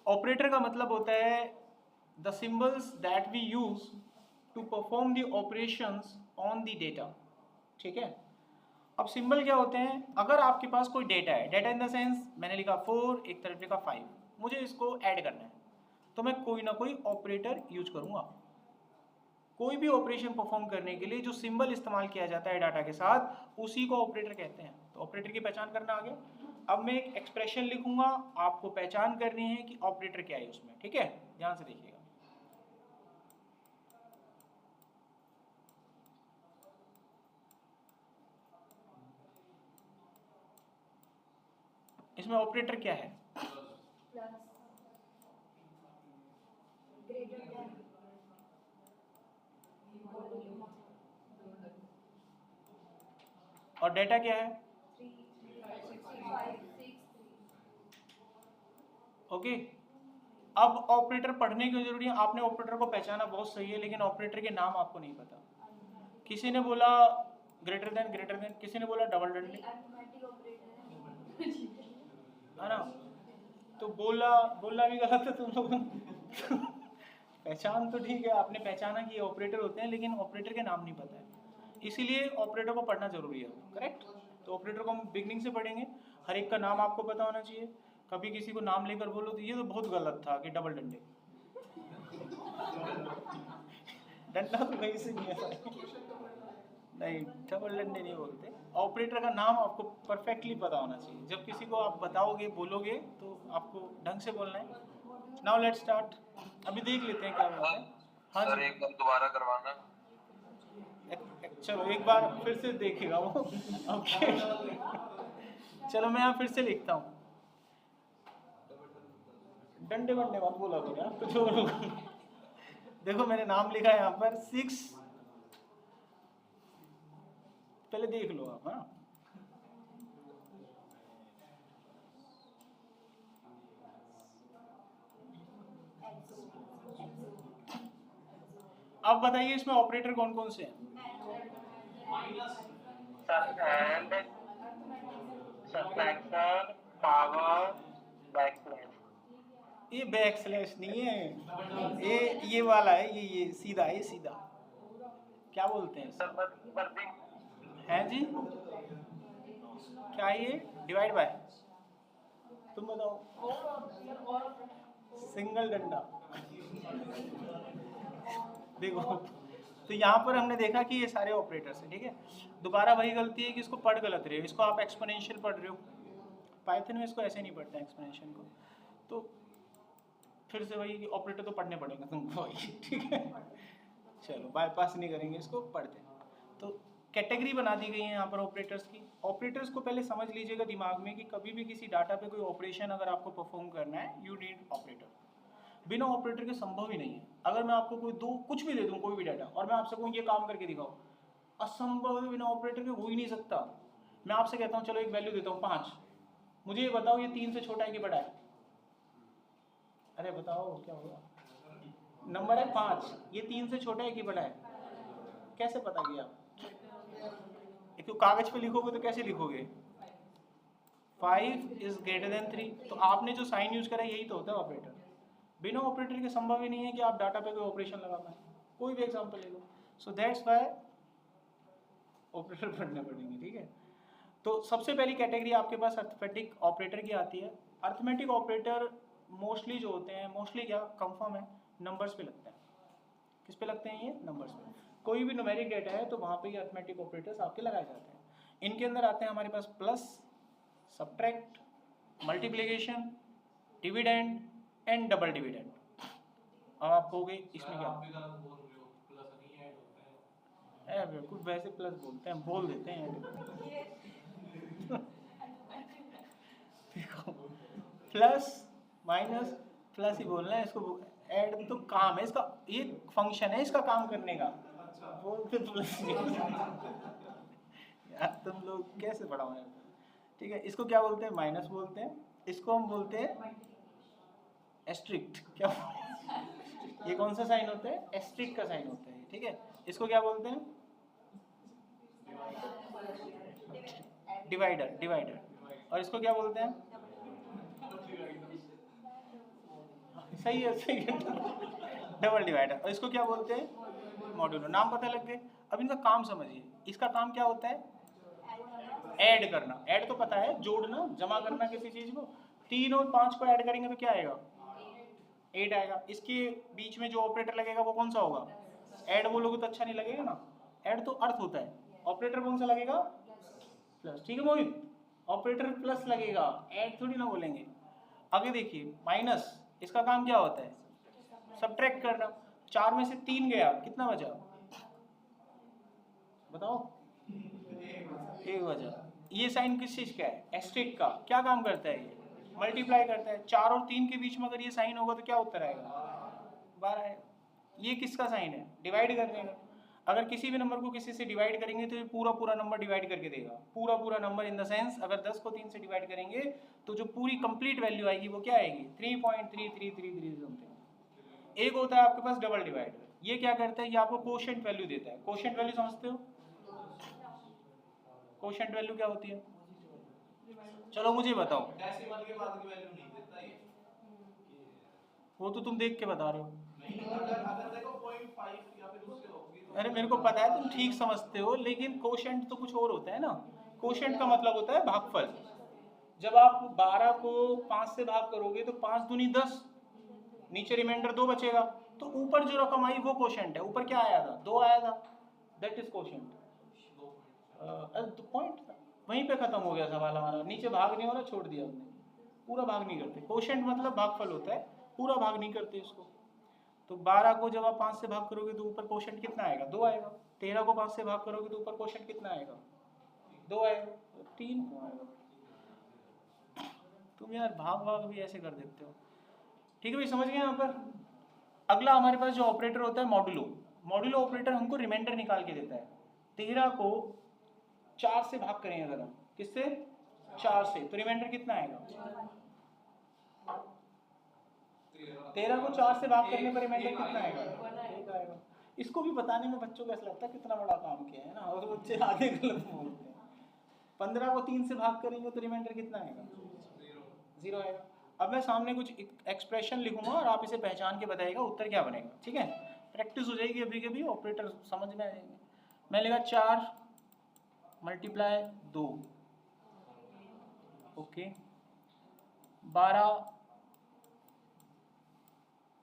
Operator का मतलब होता है the symbols that we use to perform the operations on the data. ठीक है, अब सिंबल क्या होते हैं? अगर आपके पास कोई डेटा है, डेटा इन द सेंस मैंने लिखा 4, एक तरफ लिखा 5, मुझे इसको ऐड करना है, तो मैं कोई ना कोई ऑपरेटर यूज करूंगा। कोई भी ऑपरेशन परफॉर्म करने के लिए जो सिंबल इस्तेमाल किया जाता है डाटा के साथ, उसी को ऑपरेटर कहते हैं। तो ऑपरेटर की पहचान करना आ गया। अब मैं एक एक्सप्रेशन लिखूंगा, आपको पहचान करनी है कि ऑपरेटर क्या है उसमें। ठीक है, ध्यान से देखिएगा। इसमें ऑपरेटर क्या है? और डेटा क्या है? ओके, अब ऑपरेटर पढ़ने की जरूरी है। आपने ऑपरेटर को पहचाना, बहुत सही है, लेकिन ऑपरेटर के नाम आपको नहीं पता। किसी ने बोला ग्रेटर देन, किसी ने बोला डबल डंडे, है ना? तो बोला बोलना भी गलत है तुम लोगों ने। पहचान तो ठीक है, आपने पहचाना कि ये ऑपरेटर होते हैं, लेकिन ऑपरेटर के नाम नहीं पता है, इसीलिए ऑपरेटर को पढ़ना जरूरी है। करेक्ट? तो ऑपरेटर को हम बिगनिंग से पढ़ेंगे, हर एक का नाम आपको पता होना चाहिए। कभी किसी को नाम लेकर बोलो तो ये तो बहुत गलत था कि डबल डंडे। डंडा तो कहीं से नहीं है, नहीं डबल डंडे नहीं बोलते। ऑपरेटर का नाम आपको परफेक्टली पता होना चाहिए। जब किसी को आप बताओगे, बोलोगे, तो आपको ढंग से बोलना है। Now let's start. अभी देख लेते हैं क्या बोलते हैं। हाँ सर जी, एक बार दोबारा करवाना। चलो एक बार फिर से देखेगा वो। ओके, चलो मैं यहाँ फिर से लिखता हूँ। डंडे वंडे मत बोला करो यार, कुछ और। देखो मैंने नाम लिखा है यहाँ पर 6, पहले देख लो आप। हाँ, अब बताइए इसमें ऑपरेटर कौन कौन से हैं? Sir and, subtraction, power, backslash. ये बैक स्लैश नहीं है, ये वाला है, ये सीधा है, सीधा। क्या बोलते हैं सर इसको? वर्दी। हैं जी, क्या है ये? डिवाइड बाय, तुम बताओ। सिंगल डंडा। देखो, तो यहाँ पर हमने देखा कि ये सारे ऑपरेटर्स हैं। ठीक है, दोबारा वही गलती है कि इसको पढ़ गलत रहे हो। इसको आप एक्सपोनेंशियल पढ़ रहे हो, पाइथन में इसको ऐसे नहीं पढ़ते एक्सपोनेंशियल को। तो फिर से वही कि ऑपरेटर तो पढ़ने पड़ेंगे तुमको वही। ठीक है, चलो बाईपास नहीं करेंगे इसको, पढ़ते हैं। तो कैटेगरी बना दी गई है यहाँ पर ऑपरेटर्स की। ऑपरेटर्स को पहले समझ लीजिएगा दिमाग में कि कभी भी किसी डाटा पे कोई ऑपरेशन अगर आपको परफॉर्म करना है, यू नीड ऑपरेटर। बिना ऑपरेटर के संभव ही नहीं है। अगर मैं आपको कोई दो कुछ भी दे दूँ, कोई भी डाटा, और मैं आपसे कहूँ ये काम करके दिखाओ, असंभव है, बिना ऑपरेटर के हो ही नहीं सकता। मैं आपसे कहता हूँ चलो एक वैल्यू देता हूँ 5, मुझे ये बताओ ये 3 से छोटा है कि बड़ा है? अरे बताओ क्या होगा? नंबर है 5, ये 3 से छोटा है कि बड़ा है? कैसे पता किया आप? एक तो कागज पे लिखोगे तो कैसे लिखोगे? 5 इज ग्रेटर देन 3। तो आपने जो साइन यूज करा यही तो होता है ऑपरेटर। बिना ऑपरेटर के संभव ही नहीं है कि आप डाटा पे कोई ऑपरेशन लगा पाए। कोई भी एग्जांपल ले लो। सो दैट्स व्हाई ऑपरेटर पढ़ने पड़ेंगे। ठीक है, तो सबसे पहली कैटेगरी आपके पास अर्थमेटिक ऑपरेटर की आती है। अर्थमेटिक ऑपरेटर मोस्टली जो होते हैं, मोस्टली क्या कंफर्म है, नंबर्स पे लगते हैं। किस पे लगते हैं? ये नंबर्स पे। कोई भी न्यूमेरिक डेटा है तो वहाँ पे ये अर्थमेटिक ऑपरेटर्स आपके लगाए जाते हैं। इनके अंदर आते हैं हमारे पास plus, subtract, multiplication, dividend and double dividend. अब आप कहोगे इसमें क्या? बिल्कुल वैसे प्लस बोलते हैं, बोल देते हैं। देखो, प्लस माइनस प्लस ही बोलना है इसको। ऐड तो काम है इसका, ये फंक्शन है इसका काम करने का। बोलते प्लस यार तुम लोग कैसे पढ़ाओ यार। ठीक है, इसको क्या बोलते हैं? माइनस बोलते हैं। इसको हम बोलते हैं एस्ट्रिक्ट। क्या? ये कौन सा साइन होता है? एस्ट्रिक्ट का साइन होता है। ठीक है, इसको क्या बोलते हैं? Divider, divider. और इसको क्या बोलते हैं? सही है डबल डिवाइडर। और इसको क्या बोलते हैं? मॉड्यूलो। नाम पता लग गए। अब इनका काम समझिए। इसका काम क्या होता है? ऐड करना। ऐड तो पता है, जोड़ना, जमा करना किसी चीज को। 3 और 5 को ऐड करेंगे तो क्या आएगा? 8 आएगा। इसके बीच में जो ऑपरेटर लगेगा वो कौन सा होगा? ऐड बोलोगे तो अच्छा नहीं लगेगा ना। ऐड तो अर्थ होता है। ऑपरेटर कौन सा लगेगा? प्लस। ठीक है मोहित, ऑपरेटर प्लस लगेगा, ऐड थोड़ी ना बोलेंगे। आगे देखिए, माइनस, इसका काम क्या होता है? सब्ट्रैक्ट करना। 4 में से 3 गया, कितना बचा? बताओ। 1 बचा। ये साइन किस चीज का है? एस्टेरिस्क का। क्या काम करता है ये? मल्टीप्लाई करता है। 4 और 3 के बीच में अगर ये साइन होगा तो क्या उत्तर आएगा? 12 आएगा। ये किसका साइन है? डिवाइड करने का। अगर किसी भी नंबर को किसी से डिवाइड करेंगे तो ये पूरा पूरा नंबर डिवाइड करके देगा। पूरा पूरा नंबर इन द सेंस, अगर 10 को 3 से डिवाइड करेंगे तो जो पूरी कंप्लीट वैल्यू आएगी वो क्या आएगी? 3.3333 समथिंग। एक होता है आपके पास डबल डिवाइडर। ये क्या करता है? ये आपको कोशेंट वैल्यू देता है। कोशेंट वैल्यू समझते हो? कोशेंट वैल्यू क्या होती है? चलो मुझे बताओ। डेसिमल के बाद की वैल्यू नहीं देता ये। वो तो तुम देख के बता रहे हो। नहीं, अगर देखो 0.5 या फिर उससे होगी तो अरे मेरे को पता है तुम ठीक समझते हो, लेकिन कोशेंट तो कुछ और होता है ना। कोशेंट का मतलब होता है भागफल। जब आप 12 को 5 से भाग करोगे तो 5 दूनी 10, नीचे रिमाइंडर 2 बचेगा, तो ऊपर जो रकम आई वो कोशेंट है। ऊपर क्या आया था? 2 आया था, दैट इज कोशेंट। पॉइंट वहीं पे खत्म हो गया सवाल हमारा। नीचे भाग नहीं हो रहा, छोड़ दिया हमने। पूरा भाग नहीं करते। कोशेंट मतलब भागफल होता है, पूरा भाग नहीं करते इसको। तो 12 को जब आप 5 से भाग करोगे तो ऊपर कोशेंट कितना आएगा? 2 आएगा। 13 को 5 से भाग करोगे तो ऊपर कोशेंट कितना आएगा? 2 आएगा। 3 क्यों आएगा? तुम यार भाग भी ऐसे कर देते हो। ठीक है भाई, समझ गए यहाँ पर। अगला हमारे पास जो ऑपरेटर होता है मॉडुलो। मॉडुलो ऑपरेटर हमको रिमाइंडर निकाल के देता है। 13 को 4 से भाग करेंगे अगर हम, किससे? 4 से, तो रिमाइंडर कितना आएगा? 13 को 4 से भाग करने पर रिमाइंडर कितना आएगा? 1 आएगा। इसको भी बताने में बच्चों को ऐसा लगता है कितना बड़ा काम किया है ना, और बच्चे आगे गलत बोलते हैं। 15 को 3 से भाग करेंगे तो रिमाइंडर कितना आएगा? 0 आएगा। अब मैं सामने कुछ एक्सप्रेशन लिखूंगा और आप इसे पहचान के बताइएगा उत्तर क्या बनेगा। ठीक है, प्रैक्टिस हो जाएगी अभी के भी, ऑपरेटर समझ में आ जाएंगे। मैं लिखा 4 मल्टीप्लाई 2, ओके। 12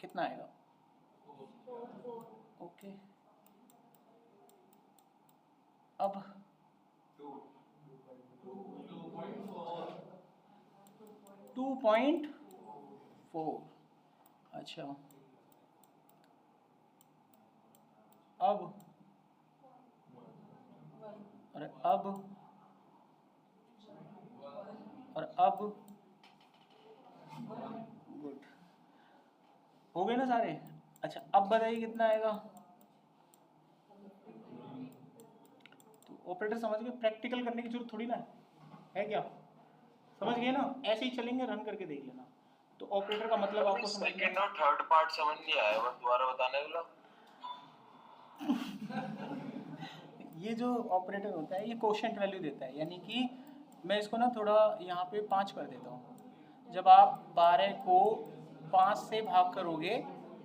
कितना आएगा? ओके। अब 2.4। अच्छा, अब और अब और अब गुड हो गए ना सारे। अच्छा, अब बताइए कितना आएगा? तो ऑपरेटर समझ गए, प्रैक्टिकल करने की जरूरत थोड़ी ना है क्या? समझ गए ना? ऐसे ही चलेंगे, रन करके देख लेना। तो ऑपरेटर का मतलब आपको समझ सेकंड और थर्ड पार्ट समझ नहीं आया, बस दोबारा बताने वाला। ये जो ऑपरेटर होता है ये कोशेंट वैल्यू देता है, यानी कि मैं इसको ना थोड़ा यहाँ पे 5 कर देता हूँ। जब आप 12 को 5 से भाग करोगे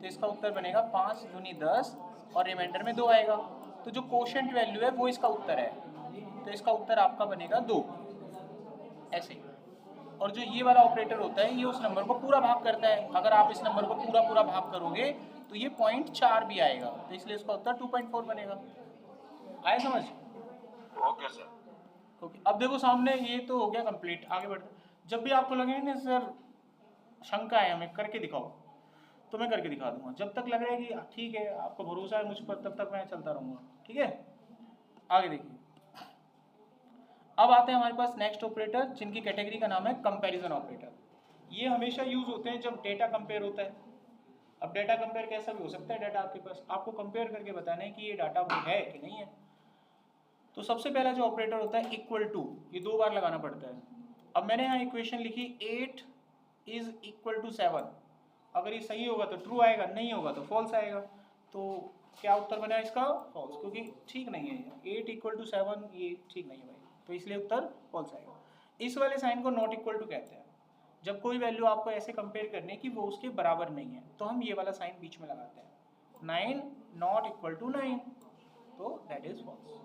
तो इसका उत्तर बनेगा 5 दूनी 10 और रिमाइंडर में 2 आएगा। तो जो कोशेंट वैल्यू है वो इसका उत्तर है, तो इसका उत्तर आपका बनेगा 2, ऐसे। और जो ये वाला ऑपरेटर होता है ये उस नंबर को पूरा भाग करता है। अगर आप इस नंबर को पूरा पूरा भाग करोगे तो ये 0.4 भी आएगा, तो इसलिए इसका उत्तर 2.4 बनेगा। आया समझ? Okay sir. ओके, अब देखो सामने ये तो हो गया कंप्लीट। आगे बढ़ते, जब भी आपको लगे ना सर शंका है हमें करके दिखाओ, तो मैं करके दिखा दूंगा। जब तक लग रहा है कि ठीक है आपको भरोसा है मुझ पर, तब तक मैं चलता रहूँगा। ठीक है, आगे देखिए। अब आते हैं हमारे पास नेक्स्ट ऑपरेटर, जिनकी कैटेगरी का नाम है कंपैरिजन ऑपरेटर। ये हमेशा यूज होते हैं जब डेटा कंपेयर होता है। अब डेटा कंपेयर कैसा भी हो सकता है, डेटा आपके पास, आपको कंपेयर करके बताना है कि ये डाटा वो है कि नहीं है। तो सबसे पहला जो ऑपरेटर होता है इक्वल टू, ये 2 बार लगाना पड़ता है। अब मैंने यहाँ इक्वेशन लिखी 8 इज इक्वल टू 7। अगर ये सही होगा तो ट्रू आएगा, नहीं होगा तो फॉल्स आएगा। तो क्या उत्तर बना इसका? फॉल्स, क्योंकि ठीक नहीं है 8 इक्वल टू 7, ये ठीक नहीं है भाई, तो इसलिए उत्तर फॉल्स आएगा। इस वाले साइन को नॉट इक्वल टू कहते हैं। जब कोई वैल्यू आपको ऐसे कंपेयर करनी है कि वो उसके बराबर नहीं है, तो हम ये वाला साइन बीच में लगाते हैं, 9 नॉट इक्वल टू 9, तो दैट इज फॉल्स।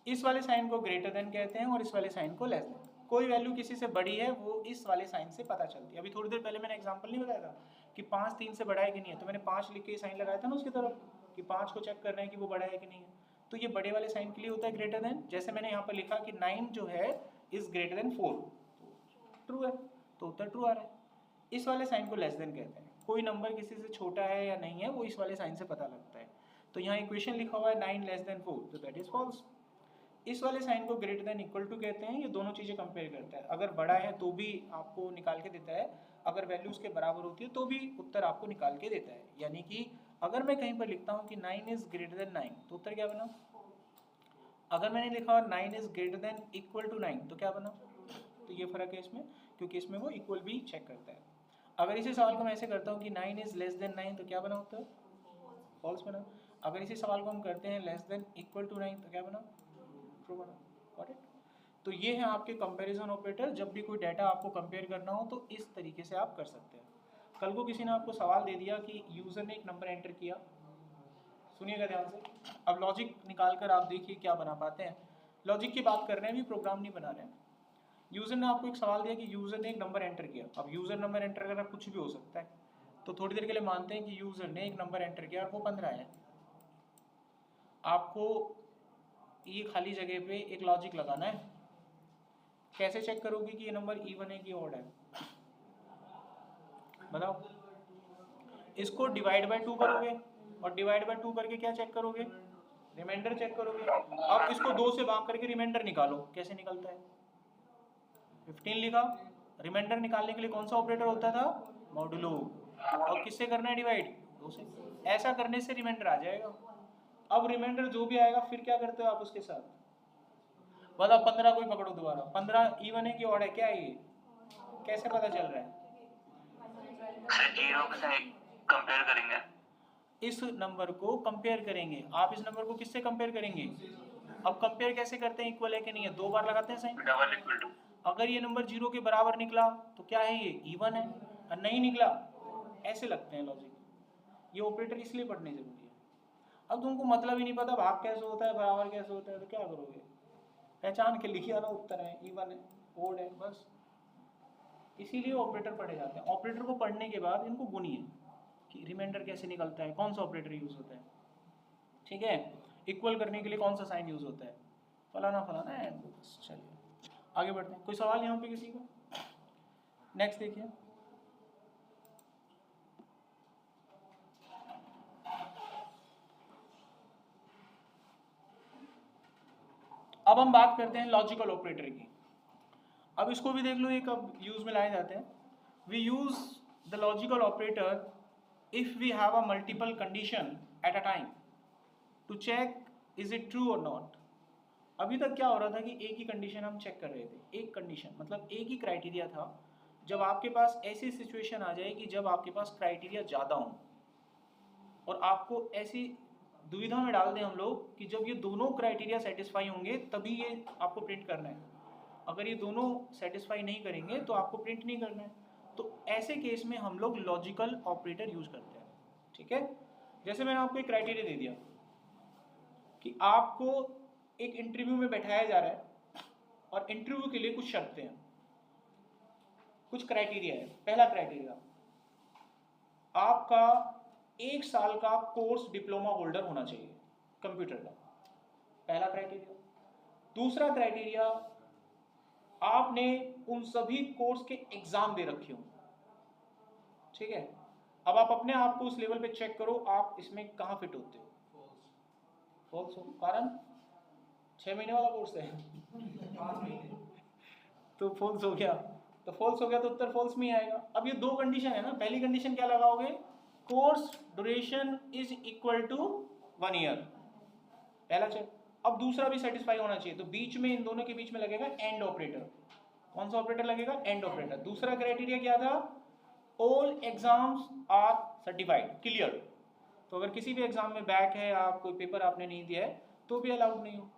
इस वाले साइन को ग्रेटर देन कहते हैं और इस वाले साइन को लेस देन। कोई वैल्यू किसी से बड़ी है वो इस वाले साइन से पता चलती है। अभी थोड़ी देर पहले मैंने एग्जांपल नहीं बताया था कि 5 3 से बड़ा है कि नहीं है, तो मैंने 5 लिख के साइन लगाया था ना उसकी तरफ कि 5 को चेक करना है कि वो बड़ा है कि नहीं है, तो ये बड़े वाले साइन के लिए होता है ग्रेटर देन। जैसे मैंने यहाँ पर लिखा कि 9 जो है इज ग्रेटर देन 4, ट्रू है, तो उत्तर ट्रू आ रहा है। इस वाले साइन को लेस देन कहते हैं। कोई नंबर किसी से छोटा है या नहीं है वो इस वाले साइन से पता लगता है। तो यहाँ इक्वेशन लिखा हुआ है 9 लेस देन 4, तो दैट इज फॉल्स। इस वाले साइन को ग्रेटर देन इक्वल टू कहते हैं। ये दोनों चीज़ें कंपेयर करता है, अगर बड़ा है तो भी आपको निकाल के देता है, अगर वैल्यू उसके बराबर होती है तो भी उत्तर आपको निकाल के देता है। यानी कि अगर मैं कहीं पर लिखता हूँ कि 9 इज ग्रेटर देन 9, तो उत्तर क्या बना? अगर मैंने लिखा 9 is greater than equal to 9, तो क्या बना? तो ये फर्क है इसमें, क्योंकि इसमें वो इक्वल भी चेक करता है। अगर इसी सवाल को मैं ऐसे करता हूँ कि 9 इज लेस देन 9, तो क्या बना उत्तर? फॉल्स बना। अगर इसी सवाल को हम करते हैं लेस देन इक्वल टू 9, तो क्या बना? ट्रू बना। Got it? तो ये है आपके कंपैरिजन ऑपरेटर। जब भी कोई डाटा आपको कंपेयर करना हो तो इस तरीके से आप कर सकते हैं। कल को किसी ने आपको सवाल दे दिया कि यूजर ने एक नंबर एंटर किया, सुनिएगा ध्यान से, अब लॉजिक निकाल कर आप देखिए क्या बना पाते हैं। लॉजिक की बात कर रहे हैं, अभी प्रोग्राम नहीं बना रहे हैं। यूजर ने आपको एक सवाल दिया कि यूजर ने एक नंबर एंटर किया। अब यूजर नंबर एंटर करना कुछ भी हो सकता है, तो थोड़ी देर के लिए मानते हैं कि यूजर ने एक नंबर एंटर किया और वो 15 है। आपको ये खाली जगह पे एक लॉजिक लगाना है। कैसे चेक करोगे कि ये नंबर इवन है कि ऑड है? बताओ। इसको डिवाइड बाय 2 करोगे और डिवाइड बाय 2 करके क्या चेक करोगे? रिमाइंडर चेक करोगे। अब इसको 2 से भाग करके रिमाइंडर निकालो, कैसे निकलता है? 15 लिखा, रिमाइंडर निकालने के लिए कौन सा ऑपरेटर होता था? मॉडुलो। और किससे करना है डिवाइड? 2 से। ऐसा करने से रिमाइंडर आ जाएगा। अब रिमाइंडर जो भी आएगा फिर क्या करते हो आप उसके साथ? बताओ 15 को ही पकड़ो दोबारा, 15 इवन है कि ऑड है? क्या है ये, कैसे पता चल रहा है? जीरो से कंपेयर करेंगे, इस नंबर को कंपेयर करेंगे। आप इस नंबर को किससे कंपेयर करेंगे? अब कंपेयर कैसे करते हैं? इक्वल है कि नहीं है, 2 बार लगाते हैं साइन। Double equal to. अगर ये नंबर 0 के बराबर निकला तो क्या है? ये इवन है, और नहीं निकला ऐसे लगते हैं लॉजिक। ये ऑपरेटर इसलिए पढ़ने जरूरी है। अब तुमको मतलब ही नहीं पता भाग कैसे होता है, बराबर कैसे होता है, तो क्या करोगे? पहचान के लिखिए ना उत्तर है, इवन है, ओड है, बस। इसीलिए ऑपरेटर पढ़े जाते हैं। ऑपरेटर को पढ़ने के बाद इनको गुनिए कि रिमाइंडर कैसे निकलता है, कौन सा ऑपरेटर यूज होता है, ठीक है, इक्वल करने के लिए कौन सा साइन यूज होता है, फलाना फलाना है। चलिए आगे बढ़ते हैं। कोई सवाल यहाँ पे किसी को? नेक्स्ट देखिए। अब हम बात करते हैं लॉजिकल ऑपरेटर की। अब इसको भी देख लो, ये कब यूज में लाए जाते हैं। We use the logical operator if we have a multiple condition at a time to check is it true और नॉट। अभी तक क्या हो रहा था कि एक ही कंडीशन हम चेक कर रहे थे। एक कंडीशन मतलब एक ही क्राइटेरिया था। जब आपके पास ऐसी सिचुएशन आ जाए कि जब आपके पास क्राइटेरिया ज़्यादा हो और आपको ऐसी दुविधा में डाल दें हम लोग कि जब ये दोनों क्राइटेरिया सेटिस्फाई होंगे तभी ये आपको प्रिंट करना है, अगर ये दोनों सेटिस्फाई नहीं करेंगे तो आपको प्रिंट नहीं करना है। तो ऐसे केस में हम लोग लॉजिकल ऑपरेटर यूज करते हैं, ठीक है। जैसे मैंने आपको एक क्राइटेरिया दे दिया कि आपको एक इंटरव्यू में बैठाया जा रहा है और इंटरव्यू के लिए कुछ शर्तें हैं, कुछ क्राइटेरिया है। पहला क्राइटेरिया, आपका 1 साल का कोर्स डिप्लोमा होल्डर होना चाहिए कंप्यूटर का, पहला क्राइटेरिया। दूसरा क्राइटेरिया, आपने उन सभी कोर्स के एग्जाम दे रखे हो, ठीक है। अब आप अपने आप को उस लेवल पे चेक करो, आप इसमें कहाँ फिट होते हो? फॉल्स हो। कारण 6 महीने वाला कोर्स है 5 महीने तो फॉल्स हो गया। तो फॉल्स हो गया तो उत्तर फॉल्स में ही आएगा। अब ये 2 कंडीशन है ना, पहली कंडीशन क्या लगाओगे? Course duration is equal to 1 year, पहला चेक। अब दूसरा भी सेटिस्फाई होना चाहिए, तो बीच में इन दोनों के बीच में लगेगा एंड ऑपरेटर। कौन सा ऑपरेटर लगेगा? And operator. दूसरा क्राइटेरिया क्या था? All exams are certified clear. तो अगर किसी भी एग्जाम में बैक है, आप कोई पेपर आपने नहीं दिया है तो भी अलाउड नहीं हो।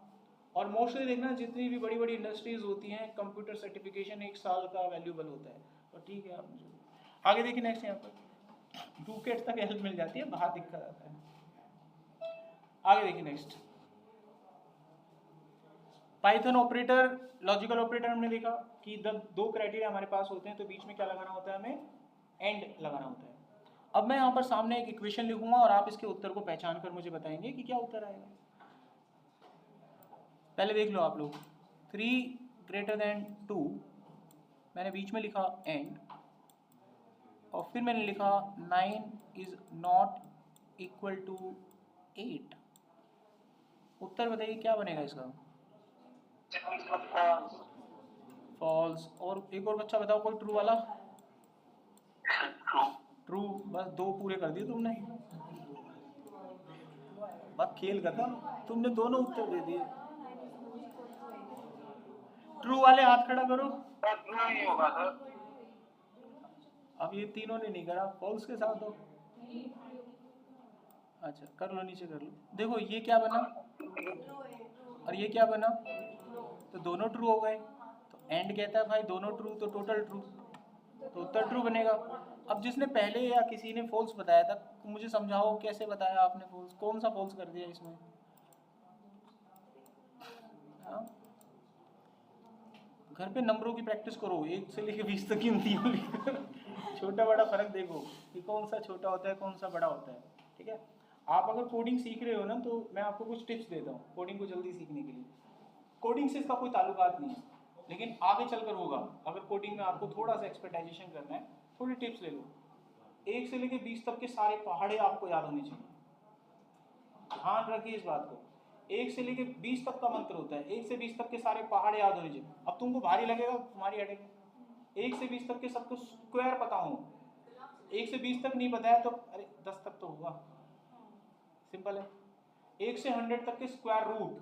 और मोस्टली देखना जितनी भी बड़ी बड़ी इंडस्ट्रीज होती हैं, कंप्यूटर सर्टिफिकेशन 1 साल का वैल्यूबल होता है। तो ठीक है, आप आगे देखिए नेक्स्ट यहाँ पर डू गेट तक हेल्प मिल जाती है, बाहर दिक्कत आता है। आगे देखिए next Python operator, logical operator हमने देखा कि जब दो क्राइटेरिया हमारे पास होते हैं तो बीच में क्या लगाना होता है, हमें एंड लगाना होता है। अब मैं यहाँ पर सामने एक इक्वेशन लिखूंगा और आप इसके उत्तर को पहचान कर मुझे बताएंगे कि क्या उत्तर आएगा। पहले देख लो आप लोग, 3 > 2, मैंने बीच में लिखा एंड और फिर मैंने लिखा 9 इज नॉट इक्वल टू 8। उत्तर बताइए क्या बनेगा इसका, फॉल्स। और एक और बच्चा बताओ कोई ट्रू वाला, ट्रू। बस 2 पूरे कर दिए तुमने, बस खेल खत्म, तुमने दोनों उत्तर दे दिए। ट्रू वाले हाथ खड़ा करो। नहीं होगा सर। अब ये तीनों ने नहीं करा, फॉल्स के साथ हो। अच्छा कर लो, नीचे कर लो। देखो ये क्या बना और ये क्या बना, तो दोनों ट्रू हो गए। तो एंड कहता है भाई दोनों ट्रू, तो टोटल ट्रू, तो उत्तर ट्रू बनेगा। अब जिसने पहले या किसी ने फॉल्स बताया था, मुझे समझाओ कैसे बताया आपने फॉल्स, कौन सा फॉल्स कर दिया इसमें? हाँ? घर पे नंबरों की प्रैक्टिस करो, 1 से लेकर 20 तक गिनतियाँ लिखकर छोटा बड़ा फर्क देखो कि कौन सा छोटा होता है कौन सा बड़ा होता है। ठीक है, आप अगर कोडिंग सीख रहे हो ना, तो मैं आपको कुछ टिप्स देता हूँ कोडिंग को जल्दी सीखने के लिए। कोडिंग से इसका कोई ताल्लुकात नहीं है, लेकिन आगे चलकर होगा। अगर कोडिंग में आपको थोड़ा सा एक्सपर्टाइजेशन करना है, थोड़ी टिप्स ले लो। 1 से लेकर 20 तक के सारे पहाड़े आपको याद होने चाहिए, ध्यान रखिए इस बात को। 1 से लेकर 20 तक का मंत्र होता है, 1 से 20 तक के सारे पहाड़ याद होने चाहिए। अब तुमको भारी लगेगा, तुम्हारी अटैक 1 से 20 तक के सबको स्क्वायर पता हो, 1 से 20 तक नहीं बताया तो अरे 10 तक तो होगा, सिंपल है। 1 से 100 तक के स्क्वायर रूट,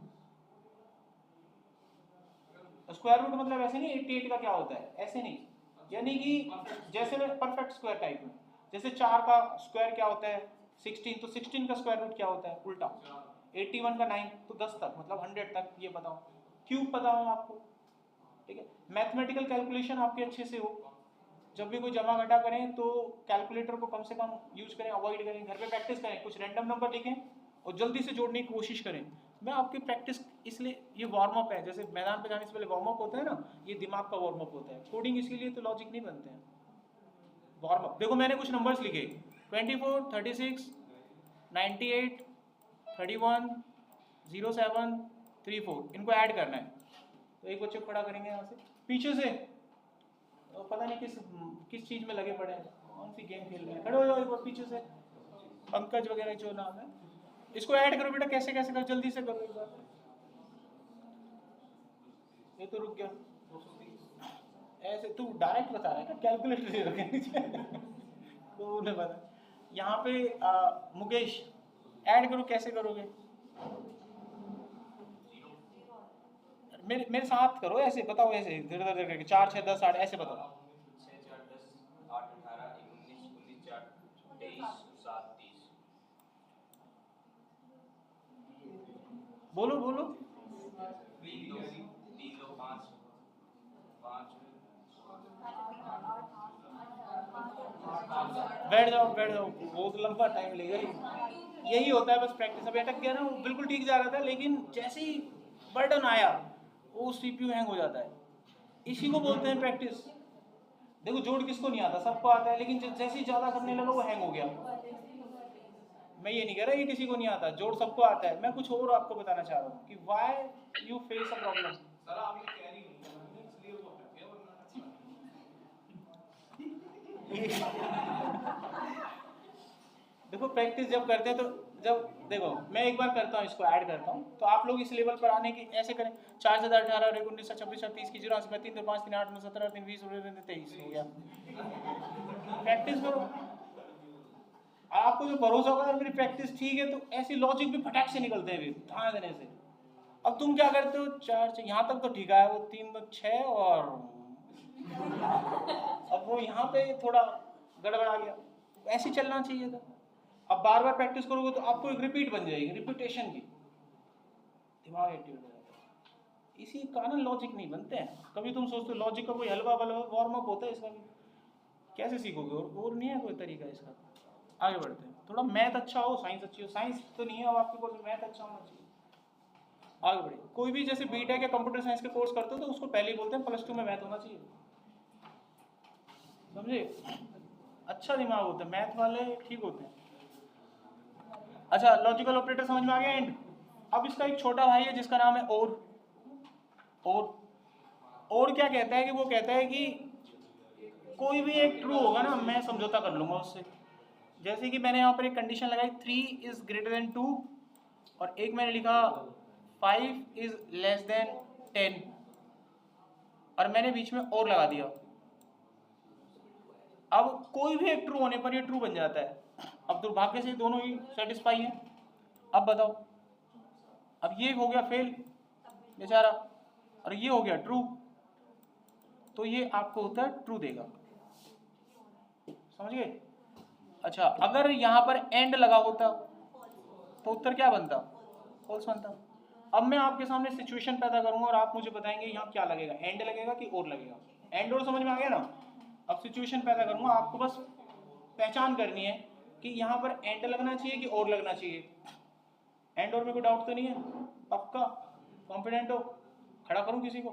स्क्वायर रूट मतलब ऐसे नहीं 88 का क्या होता है, ऐसे नहीं, यानी कि जैसे मैं परफेक्ट स्क्वायर टाइप में, जैसे 4 का स्क्वायर क्या होता है 16, तो 16 का स्क्वायर रूट क्या होता है उल्टा, 81 का 9, तो 10 तक मतलब 100 तक ये बताओ। क्यूब पता हो आपको, ठीक है। मैथमेटिकल कैलकुलेशन आपके अच्छे से हो, जब भी कोई जमा घटा करें तो कैलकुलेटर को कम से कम यूज करें, अवॉइड करें। घर पे प्रैक्टिस करें, कुछ रैंडम नंबर लिखें और जल्दी से जोड़ने की कोशिश करें। मैं आपकी प्रैक्टिस इसलिए, ये वार्म अप है, जैसे मैदान पे जाने से पहले वार्म अप होता है ना, ये दिमाग का वार्म अप होता है। कोडिंग इसीलिए तो लॉजिक नहीं बनते हैं, वार्म अप। देखो मैंने कुछ नंबर्स लिखे 24, 36, 98, 31, 07, 34, इनको ऐड करना है। तो एक बच्चे को खड़ा करेंगे यहाँ से पीछे से, तो पता नहीं किस चीज़ में लगे पड़े हैं, कौन सी गेम खेल रहे हैं। खड़े हो जाओ एक बार पीछे से, पंकज वगैरह जो नाम है, इसको ऐड करो बेटा, कैसे कैसे करो, जल्दी से करो एक बार। ये तो रुक गया, ऐसे तू डायरेक्ट बता रहा है क्या, कैलकुलेटर दे रखे नीचे तो उन्हें पता। यहाँ पे मुकेश ऐड करो, कैसे करोगे? मेरे साथ करो, ऐसे बताओ, ऐसे धीरे धीरे करके 4, 6, 10, 8 ऐसे बताओ। 6, 4, 10, 8, 18, 19, 19, 4, 23, 7, 30। बोलो बोलो। 3, 2, 5, 5। बैठ जाओ बैठ जाओ, बहुत लंबा टाइम लेगा। यही होता है बस प्रैक्टिस। अब अटक गया ना, वो बिल्कुल ठीक जा रहा था, लेकिन जैसे ही बर्डन आया वो सीपीयू हैंग हो जाता है। इसी को बोलते हैं प्रैक्टिस। देखो जोड़ किसको नहीं आता, सबको आता है, लेकिन जैसे ही ज़्यादा करने लगा वो हैंग हो गया। मैं ये नहीं कह रहा ये किसी को नहीं आता, जोड़ सबको आता है। मैं कुछ और आपको बताना चाह रहा हूँ कि why you face a problem. Sir आप ये कैरी नहीं किया मैंने, इसलिए वो अटक गया, वरना देखो प्रैक्टिस जब करते हैं तो जब देखो मैं एक बार करता हूँ, इसको ऐड करता हूँ, तो आप लोग इस लेवल पर आने की ऐसे करें। 4 से 18, 19, 26, 30 की 0, 3, 3, 5, 3, 8, 9, 17, 3, 20, 23 हो गया। प्रैक्टिस करो, आपको जो भरोसा होगा मेरी प्रैक्टिस ठीक है, तो ऐसी लॉजिक भी फटाक से निकलते हैं फिर ध्यान देने से। अब तुम क्या करते हो, 4 से यहाँ तक तो ठीक है, वो 3 तो 6 और अब वो यहाँ पे थोड़ा गड़बड़ा गया। ऐसे चलना चाहिए था। अब बार बार प्रैक्टिस करोगे तो आपको एक रिपीट बन जाएगी, रिपीटेशन की, दिमाग एक्टिव हो जाता है। इसी कारण लॉजिक नहीं बनते हैं। कभी तुम सोचते हो लॉजिक का कोई हलवा बलवा वार्म अप होता है इसका भी, कैसे सीखोगे? और नहीं है कोई तरीका इसका? आगे बढ़ते हैं। थोड़ा मैथ अच्छा हो, साइंस अच्छी हो। साइंस तो नहीं है अब आपके कोर्स में, मैथ अच्छा होना चाहिए। आगे बढ़िए। कोई भी जैसे बीटेक या कंप्यूटर साइंस के कोर्स करते हो तो उसको पहले ही बोलते हैं +2 में मैथ होना चाहिए, समझे? अच्छा दिमाग होता है मैथ वाले, ठीक होते हैं। अच्छा, लॉजिकल ऑपरेटर समझ में आ गया एंड? अब इसका एक छोटा भाई है जिसका नाम है और क्या कहता है कि वो कहता है कि कोई भी एक ट्रू होगा ना, मैं समझौता कर लूंगा उससे। जैसे कि मैंने यहाँ पर एक कंडीशन लगाई 3 इज ग्रेटर देन 2 और एक मैंने लिखा 5 इज लेस देन 10 और मैंने बीच में और लगा दिया। अब कोई भी एक ट्रू होने पर ये ट्रू बन जाता है। अब दुर्भाग्य से दोनों ही सेटिस्फाई हैं। अब बताओ, अब ये हो गया फेल बेचारा और ये हो गया ट्रू, तो ये आपको उत्तर ट्रू देगा, समझ गए? अच्छा, अगर यहाँ पर एंड लगा होता तो उत्तर क्या बनता? फॉल्स बनता। अब मैं आपके सामने सिचुएशन पैदा करूंगा और आप मुझे बताएंगे यहाँ क्या लगेगा, एंड लगेगा कि और लगेगा। एंड और समझ में आ गया ना? अब सिचुएशन पैदा करूंगा, आपको बस पहचान करनी है कि यहाँ पर एंड लगना चाहिए कि और लगना चाहिए। एंड और में कोई डाउट तो नहीं है? पक्का कॉन्फिडेंट हो? खड़ा करूं किसी को?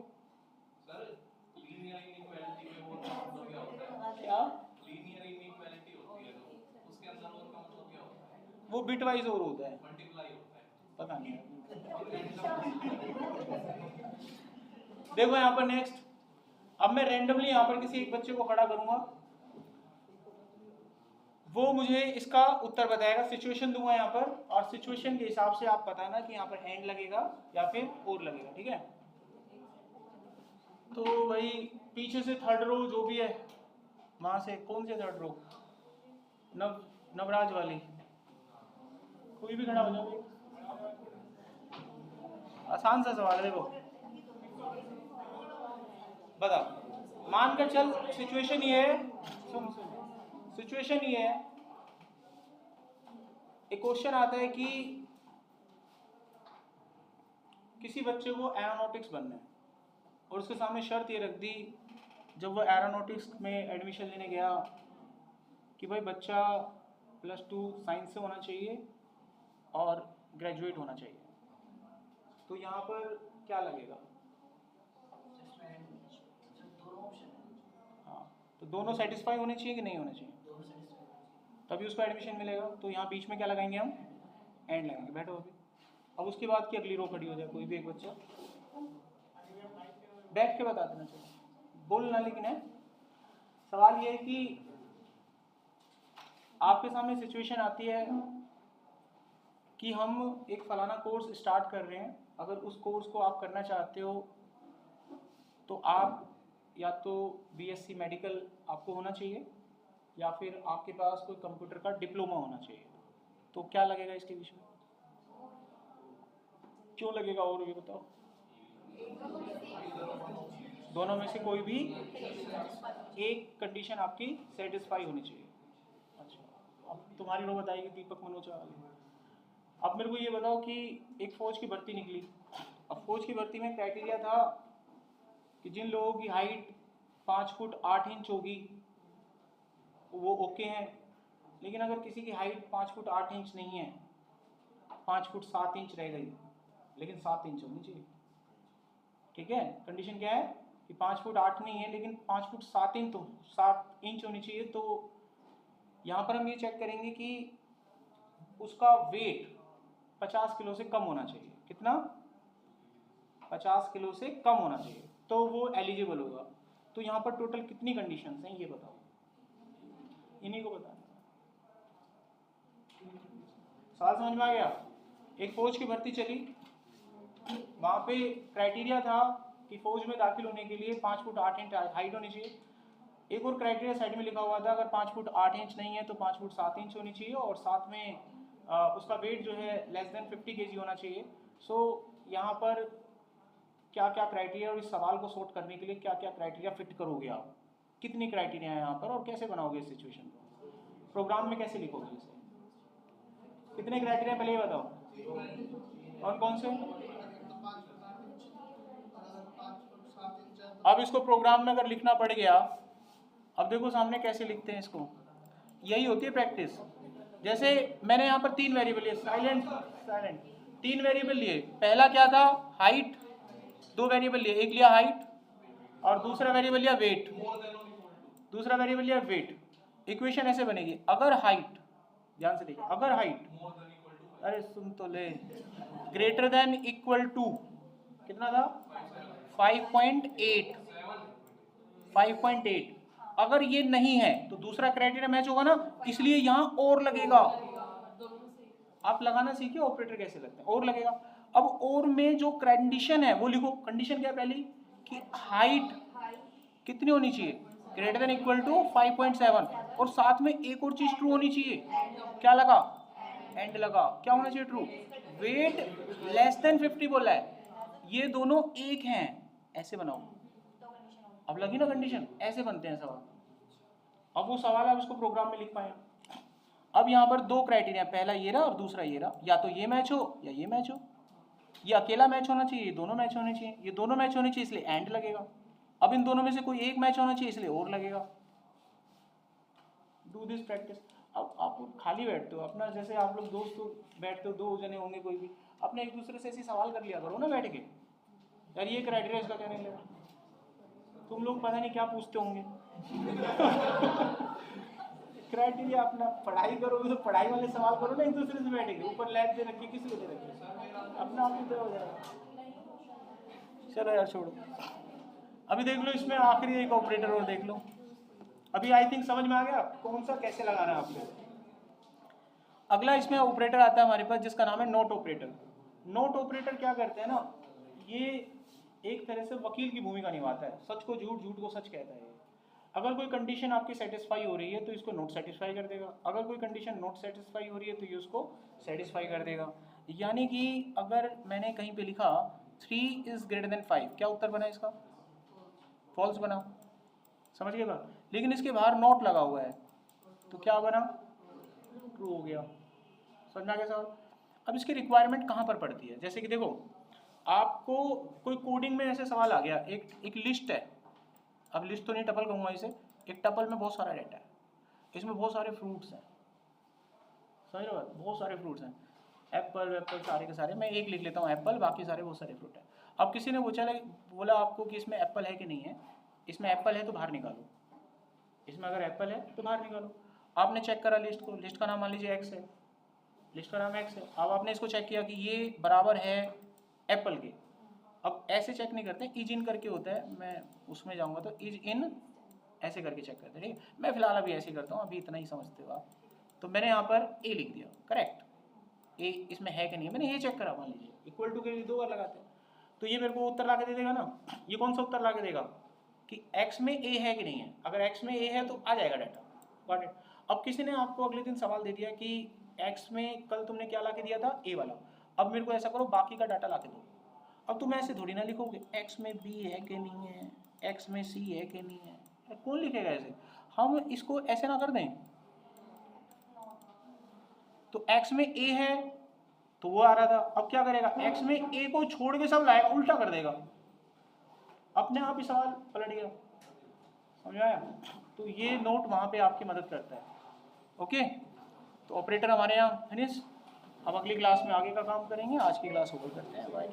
सर लीनियर इनइक्वालिटी में वो मतलब क्या होता है? क्या लीनियर इनइक्वालिटी होती है तो उसके अंदर और का मतलब क्या होता है? वो बिट वाइज और होता है? मल्टीप्लाई होता है। पता नहीं। देखो यहाँ पर नेक्स्ट, अब मैं रैंडमली यहाँ पर किसी एक बच्चे को खड़ा करूंगा, वो मुझे इसका उत्तर बताएगा। सिचुएशन दूंगा यहाँ पर और सिचुएशन के हिसाब से आप बताना कि यहाँ पर एंड लगेगा या फिर और लगेगा, ठीक है? तो भाई पीछे से थर्ड रो जो भी है, वहां से कौन से थर्ड रो? नवराज वाली, कोई भी खड़ा हो जाओ। आसान सा सवाल है, देखो बता, मानकर चल सिचुएशन ये है, सुन सिचुएशन ये है, एक क्वेश्चन आता है कि किसी बच्चे को एरोनॉटिक्स बनना है और उसके सामने शर्त ये रख दी जब वो एरोनॉटिक्स में एडमिशन लेने गया कि भाई बच्चा +2 साइंस से होना चाहिए और ग्रेजुएट होना चाहिए। तो यहाँ पर क्या लगेगा? हाँ, तो दोनों सेटिस्फाई होने चाहिए कि नहीं होने चाहिए? तभी उसको एडमिशन मिलेगा। तो यहाँ बीच में क्या लगाएंगे हम? एंड लगाएंगे। बैठो अभी। अब उसके बाद की अगली रो खड़ी हो जाए, कोई भी एक बच्चा बैठ के बता देना चाहिए, बोलना लेकिन है। सवाल ये है कि आपके सामने सिचुएशन आती है कि हम एक फलाना कोर्स स्टार्ट कर रहे हैं, अगर उस कोर्स को आप करना चाहते हो तो आप या तो BSc मेडिकल आपको होना चाहिए या फिर आपके पास कोई कंप्यूटर का डिप्लोमा होना चाहिए। तो क्या लगेगा इसके बीच में? क्यों लगेगा और ये बताओ? दोनों में से कोई भी एक कंडीशन आपकी सेटिस्फाई होनी चाहिए। अच्छा, अब तुम्हारी रो बताएगी दीपक मनोज वाली। अब मेरे को ये बताओ कि एक फौज की भर्ती निकली। अब फौज की भर्ती में क्राइटेरिया था कि जिन लोगों की हाइट 5 फुट 8 इंच होगी वो ओके हैं, लेकिन अगर किसी की हाइट 5 फुट 8 इंच नहीं है, 5 फुट 7 इंच रह गई, लेकिन 7 इंच होनी चाहिए, ठीक है? कंडीशन क्या है कि 5 फुट 8 नहीं है लेकिन 5 फुट 7 इंच होनी चाहिए। तो यहाँ पर हम ये चेक करेंगे कि उसका वेट 50 किलो से कम होना चाहिए। कितना? 50 किलो से कम होना चाहिए, तो वो एलिजिबल होगा। तो यहाँ पर टोटल कितनी कंडीशंस हैं ये बताओ, इन्हीं को बताना। सवाल समझ में आ गया? एक फौज की भर्ती चली, वहाँ पे क्राइटेरिया था कि फौज में दाखिल होने के लिए 5 फुट 8 इंच हाइट होनी चाहिए। एक और क्राइटेरिया साइड में लिखा हुआ था, अगर 5 फुट 8 इंच नहीं है तो 5 फुट 7 इंच होनी चाहिए और साथ में उसका वेट जो है <50 kg होना चाहिए। सो यहाँ पर क्या क्या क्राइटेरिया और इस सवाल को सॉर्ट करने के लिए क्या क्या क्राइटेरिया फिट करोगे आप, कितनी क्राइटेरिया है यहाँ पर और कैसे बनाओगे इस सिचुएशन को, प्रोग्राम में कैसे लिखोगे इसे, कितने क्राइटेरिया पहले ये बताओ, कौन कौन से? अब इसको प्रोग्राम में अगर लिखना पड़ गया, अब देखो सामने कैसे लिखते हैं इसको, यही होती है प्रैक्टिस। जैसे मैंने यहाँ पर 3 वेरिएबल लिए, साइलेंट साइलेंट, 3 वेरिएबल लिए। पहला क्या था, हाइट, 2 वेरिएबल लिए, एक लिया हाइट और दूसरा वेरिएबल लिया वेट, दूसरा वेरिएबल लिया वेट। इक्वेशन ऐसे बनेगी, अगर हाइट, ध्यान से देखिए, अगर हाइट, अरे सुन तो ले, ग्रेटर देन इक्वल टू कितना था 5.8, 5.8, अगर ये नहीं है तो दूसरा क्राइटेरिया मैच होगा ना, इसलिए यहां और लगेगा। आप लगाना सीखिए ऑपरेटर कैसे लगते हैं, और लगेगा। अब और में जो कंडीशन है वो लिखो। कंडीशन क्या है पहली, कि हाइट कितनी होनी चाहिए, ग्रेटर देन इक्वल टू 5.7, और साथ में एक और चीज ट्रू होनी चाहिए, क्या लगा, एंड लगा। क्या होना चाहिए ट्रू, वेट लेस देन 50 बोला है, ये दोनों एक हैं, ऐसे बनाओ। अब लगी ना कंडीशन, ऐसे बनते हैं सवाल। अब वो सवाल आप उसको प्रोग्राम में लिख पाए। अब यहाँ पर 2 क्राइटेरिया, पहला ये रहा और दूसरा ये रहा, या तो ये मैच हो या ये मैच हो, ये अकेला मैच होना चाहिए, ये दोनों मैच होने चाहिए, ये दोनों मैच होने चाहिए इसलिए एंड लगेगा। अब इन दोनों में से कोई एक मैच होना चाहिए इसलिए और लगेगा। Do this practice. अब आप खाली बैठते हो अपना, जैसे आप लोग दोस्त बैठते हो, 2 जने होंगे कोई भी, अपने एक दूसरे से ऐसे सवाल कर लिया करो ना बैठ के, यार ये क्राइटेरिया इसका क्या निकलेगा। तुम लोग पता नहीं क्या पूछते होंगे। क्राइटेरिया अपना पढ़ाई करोगे तो पढ़ाई वाले सवाल करो ना, एक दूसरे से बैठेंगे, ऊपर लैब दे रखी, किसी को दे रखी, अपना आप ही हो जाएगा। चलो यार छोड़ो, अभी देख लो इसमें आखिरी एक ऑपरेटर और देख लो। अभी आई थिंक समझ में आ गया कौन सा कैसे लगाना है आपको। अगला इसमें ऑपरेटर आता है हमारे पास जिसका नाम है नोट ऑपरेटर। नोट ऑपरेटर क्या करते हैं ना, ये एक तरह से वकील की भूमिका निभाता है, सच को झूठ, झूठ को सच कहता है। अगर कोई कंडीशन आपकी सेटिस्फाई हो रही है तो इसको नोट सेटिस्फाई कर देगा, अगर कोई कंडीशन नोट सेटिस्फाई हो रही है तो ये उसको सेटिस्फाई कर देगा। यानी कि अगर मैंने कहीं पे लिखा 3 इज ग्रेटर देन 5, क्या उत्तर बना इसका, फॉल्स बना, समझ गए बात। लेकिन इसके बाहर नोट लगा हुआ है तो क्या बना, ट्रू हो गया। समझना क्या सवाल। अब इसकी रिक्वायरमेंट कहाँ पर पड़ती है, जैसे कि देखो आपको कोई कोडिंग में ऐसे सवाल आ गया, एक लिस्ट है, अब लिस्ट तो नहीं टपल कहूँगा इसे, एक टपल में बहुत सारा डेटा है, इसमें बहुत सारे फ्रूट्स हैं, समझ रहे हो, बहुत सारे फ्रूट्स हैं, एप्पल वेप्पल सारे के सारे, मैं एक लिख लेता हूँ एप्पल, बाकी सारे बहुत सारे फ्रूट हैं। अब किसी ने बोला आपको कि इसमें एप्पल है कि नहीं है, इसमें एप्पल है तो बाहर निकालो, इसमें अगर एप्पल है तो बाहर निकालो। आपने चेक करा लिस्ट को, लिस्ट का नाम मान लीजिए एक्स है, लिस्ट का नाम एक्स है। अब आपने इसको चेक किया कि ये बराबर है एप्पल के। अब ऐसे चेक नहीं करते, इज इन करके होता है, मैं उसमें जाऊंगा तो इज इन ऐसे करके चेक करते हैं, ठीक है। मैं फिलहाल अभी ऐसे करता हूँ, अभी इतना ही समझते हो आप। तो मैंने यहाँ पर ए लिख दिया, करेक्ट, ए इसमें है कि नहीं, मैंने ये चेक करा, मान लीजिए इक्वल टू के लिए 2 बार लगाते हैं तो ये मेरे को उत्तर ला के दे देगा ना। ये कौन सा उत्तर ला के देगा कि एक्स में ए है कि नहीं है, अगर एक्स में ए है तो आ जाएगा डाटा, गॉट इट। अब किसी ने आपको अगले दिन सवाल दे दिया कि एक्स में कल तुमने क्या ला के दिया था, ए वाला, अब मेरे को ऐसा करो बाकी का डाटा ला के दो। अब तुम ऐसे थोड़ी ना लिखोगे एक्स में बी है कि नहीं है, एक्स में सी है कि नहीं है, कौन लिखेगा ऐसे। हम इसको ऐसे ना कर दें, तो एक्स में ए है तो वो आ रहा था, अब क्या करेगा, एक्स में ए को छोड़ के सब लाएगा, उल्टा कर देगा, अपने आप ही सवाल पलट गया, समझ आया। तो ये नोट वहां पे आपकी मदद करता है, ओके। तो ऑपरेटर हमारे यहाँ फिनिश। अब अगली क्लास में आगे का काम करेंगे, आज की क्लास ओवर करते हैं, बाय।